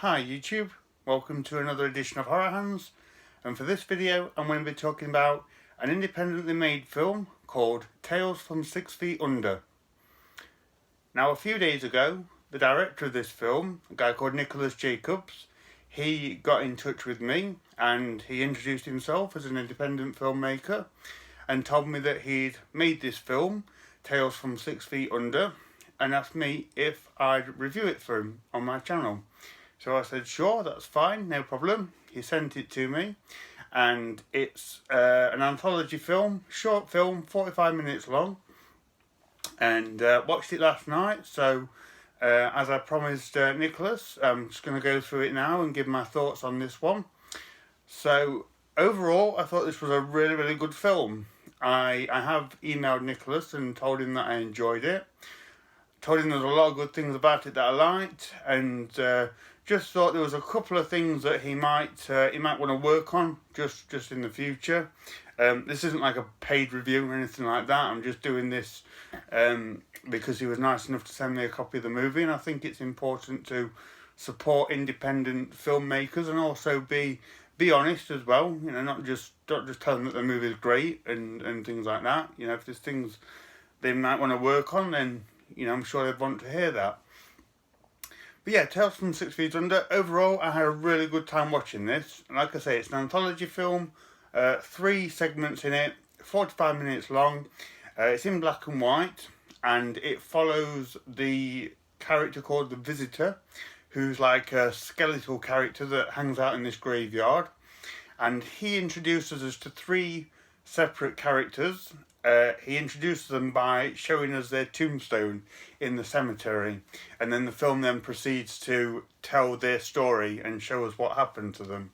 Hi YouTube, welcome to another edition of HorrorHands, and for this video I'm going to be talking about an independently made film called Tales from 6 Feet Under. Now a few days ago, the director of this film, a guy called Nicholas Jacobs, he got in touch with me and he introduced himself as an independent filmmaker and told me that he'd made this film, Tales from 6 Feet Under, and asked me if I'd review it for him on my channel. So I said, sure, that's fine, no problem. He sent it to me, and it's an anthology film, short film, 45 minutes long, and watched it last night. So as I promised Nicholas, I'm just going to go through it now and give my thoughts on this one. So overall, I thought this was a really good film. I have emailed Nicholas and told him that I enjoyed it. Told him there's a lot of good things about it that I liked, and just thought there was a couple of things that he might want to work on just in the future. This isn't like a paid review or anything like that. I'm just doing this because he was nice enough to send me a copy of the movie, and I think it's important to support independent filmmakers and also be honest as well. You know, not just tell them that the movie is great and things like that. You know, if there's things they might want to work on, then you know, I'm sure they'd want to hear that. But yeah, Tales from 6 Feet Under, overall I had a really good time watching this. And like I say, it's an anthology film, 3 segments in it, 45 minutes long. It's in black and white, and it follows the character called the Visitor, who's like a skeletal character that hangs out in this graveyard. And he introduces us to 3 separate characters. He introduces them by showing us their tombstone in the cemetery, and then the film then proceeds to tell their story and show us what happened to them.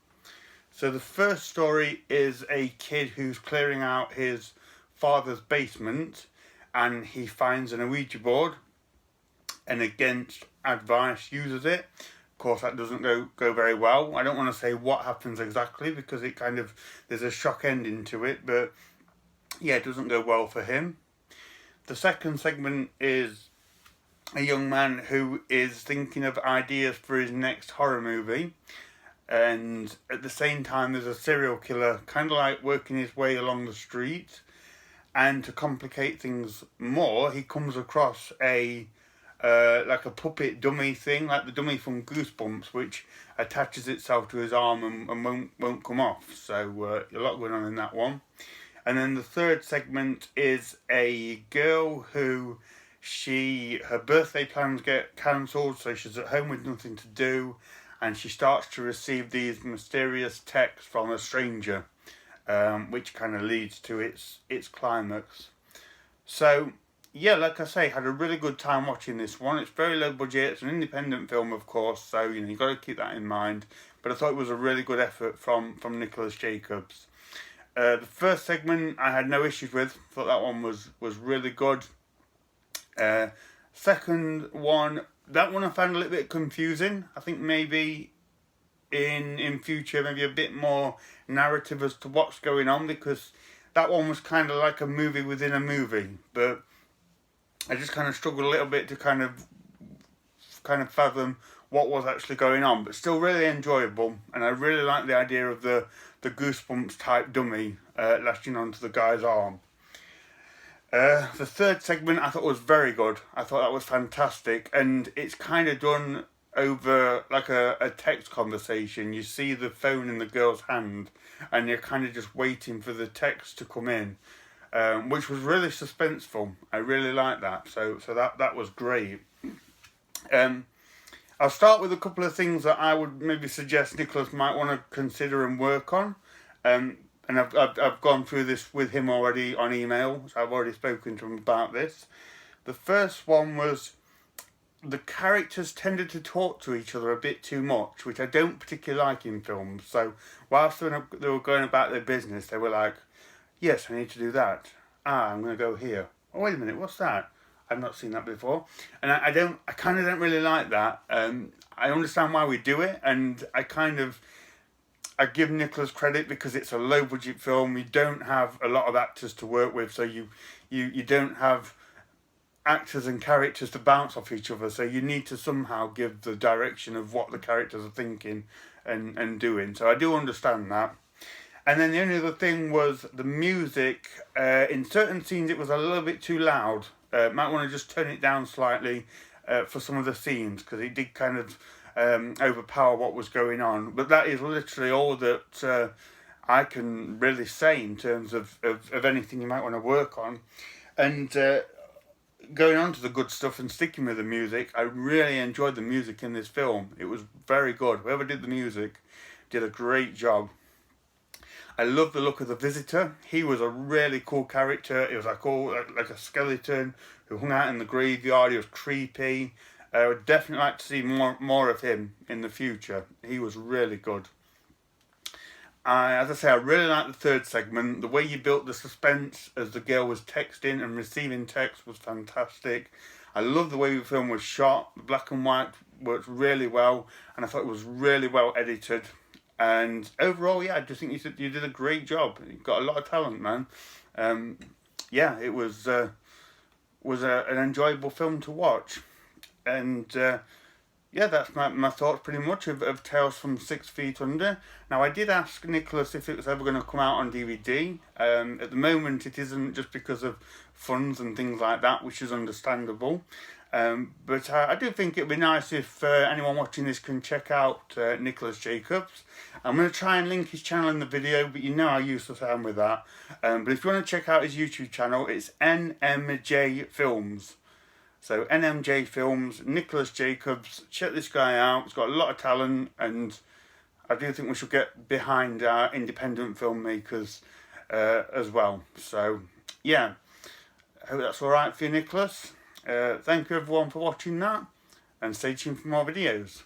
So the first story is a kid who's clearing out his father's basement, and he finds an Ouija board and against advice uses it. Of course, that doesn't go very well. I don't want to say what happens exactly because it kind of, there's a shock ending to it, but yeah, it doesn't go well for him. The second segment is a young man who is thinking of ideas for his next horror movie, and at the same time there's a serial killer kind of like working his way along the street, and to complicate things more, he comes across a like a puppet dummy thing, like the dummy from Goosebumps, which attaches itself to his arm and won't come off. So a lot going on in that one. And then the third segment is a girl who her birthday plans get cancelled, so she's at home with nothing to do, and she starts to receive these mysterious texts from a stranger, which kind of leads to its climax. So yeah, like I say, had a really good time watching this one. It's very low budget, it's an independent film of course, so you know, you've got to keep that in mind, but I thought it was a really good effort from Nicholas Jacobs. The first segment I had no issues with. Thought that one was really good. Second one, that one I found a little bit confusing. I think maybe in future maybe a bit more narrative as to what's going on, because that one was kind of like a movie within a movie. But I just kind of struggled a little bit to kind of fathom what was actually going on, but still really enjoyable, and I really like the idea of the Goosebumps type dummy latching onto the guy's arm. The third segment I thought was very good. I thought that was fantastic, and it's kind of done over like a text conversation. You see the phone in the girl's hand, and you're kind of just waiting for the text to come in, which was really suspenseful. I really liked that, so that was great. I'll start with a couple of things that I would maybe suggest Nicholas might want to consider and work on. And I've gone through this with him already on email, so I've already spoken to him about this. The first one was the characters tended to talk to each other a bit too much, which I don't particularly like in films. So whilst they were going about their business, they were like, yes, I need to do that. I'm going to go here. Oh, wait a minute, what's that? I've not seen that before, and I kind of don't really like that. I understand why we do it, and I give Nicholas credit because it's a low budget film. You don't have a lot of actors to work with, so you don't have actors and characters to bounce off each other, so you need to somehow give the direction of what the characters are thinking and doing. So I do understand that. And then the only other thing was the music. In certain scenes, it was a little bit too loud. Might want to just turn it down slightly for some of the scenes, because it did kind of overpower what was going on. But that is literally all that I can really say in terms of anything you might want to work on. And going on to the good stuff and sticking with the music, I really enjoyed the music in this film. It was very good. Whoever did the music did a great job. I love the look of the visitor. He was a really cool character. It was like a skeleton who hung out in the graveyard. He was creepy. I would definitely like to see more of him in the future. He was really good. As I say, I really liked the third segment. The way you built the suspense as the girl was texting and receiving text was fantastic. I love the way the film was shot. The black and white worked really well, and I thought it was really well edited. And overall, yeah, I just think you did a great job. You've got a lot of talent, man. Yeah, it was an enjoyable film to watch. And yeah, that's my thoughts pretty much of Tales from 6 Feet Under. Now, I did ask Nicholas if it was ever going to come out on DVD. At the moment, it isn't, just because of funds and things like that, which is understandable. But I do think it'd be nice if anyone watching this can check out Nicholas Jacobs. I'm going to try and link his channel in the video, but you know how useless I am with that. But if you want to check out his YouTube channel, it's NMJ Films. So NMJ Films, Nicholas Jacobs. Check this guy out. He's got a lot of talent, and I do think we should get behind our independent filmmakers as well. So yeah, I hope that's alright for you, Nicholas. Thank you everyone for watching that, and stay tuned for more videos.